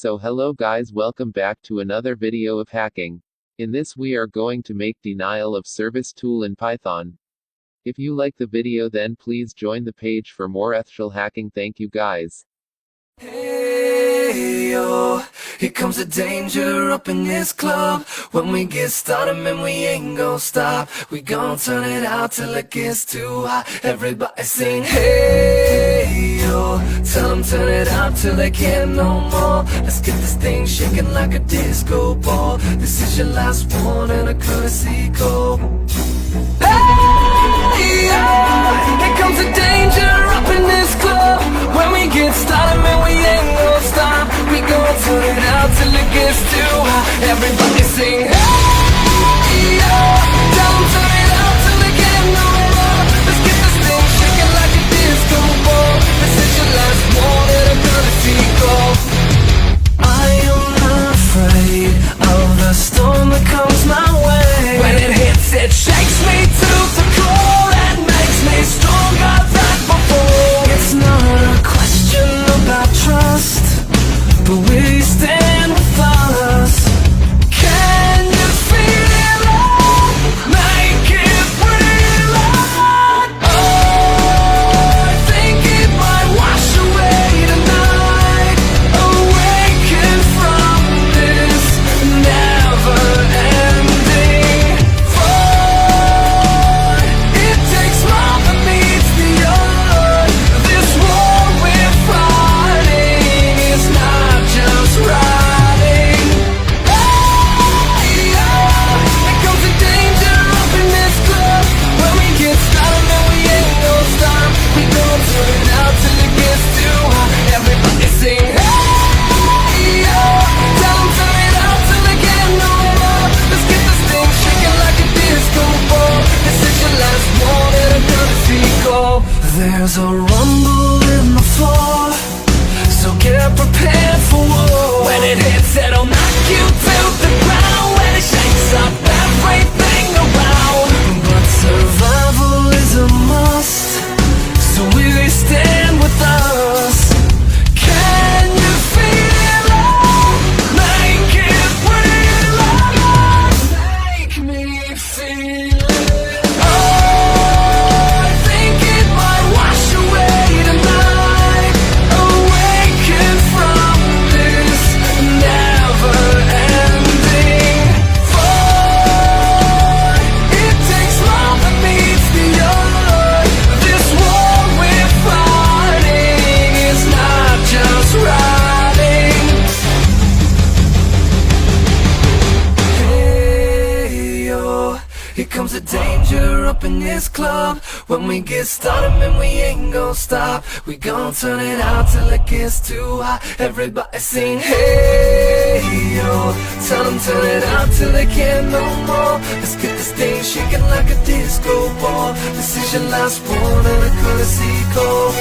So hello guys, welcome back to another video of hacking. In this we are going to make denial of service tool in Python. If you like the video then please join the page for more ethical hacking. Thank you guys. Hey yo, here comes the danger up in this club. When we get started, man, we ain't gon' stop. We gon' turn it out till it gets too hot. Everybody sing, hey yo. Tell them turn it out till they can't no more. Let's get this thing shaking like a disco ball. This is your last one and a courtesy call. Hey yo, here comes the danger up in this club. When we get started, man, we ain't gon' stop. We gon' turn it out till it gets too hot. Everybody sing, hey yo. Tell them turn it out till they can't no more. Let's get this thing shaking like a disco ball. This is your last one and a courtesy call. I am not afraid of the storm that comes my way. When it hits, it shakes me to the core and makes me stronger than before. It's not a question about trust, but we stand with us. Can you feel it? Make it real. Oh, I think it might wash away tonight. Awaken from this never-ending void. It takes more than meets the eye. This war we're fighting is not just riding. Hey, yeah. Here comes the danger up in this club. When we get started, man, we ain't gon' stop. We gon' turn it out till it gets too hot. Everybody sing, hey, yeah. Tell them turn it out till they can't no more. Let's get this thing shaking like a disco ball. This is your last one and a courtesy call. There's a rumble in the floor, so get prepared for war. When it hits, it'll knock you to the ground. When it shakes up everything around. But survival is a must, so we stand with us. Can you feel it? Make it real. Make me feel it. Oh, I think it might wash away tonight. Awaken from this never-ending void. It takes more than meets the eye. This war we're fighting is not just riding. Hey yo, here comes the danger up in this club. When we get started, man, we ain't gon' stop. We gon' turn it out till it gets too hot. Everybody sing, hey yo. Tell them turn it out till they can't no more. Let's get this thing shaking like a disco ball. This is your last one and a courtesy call.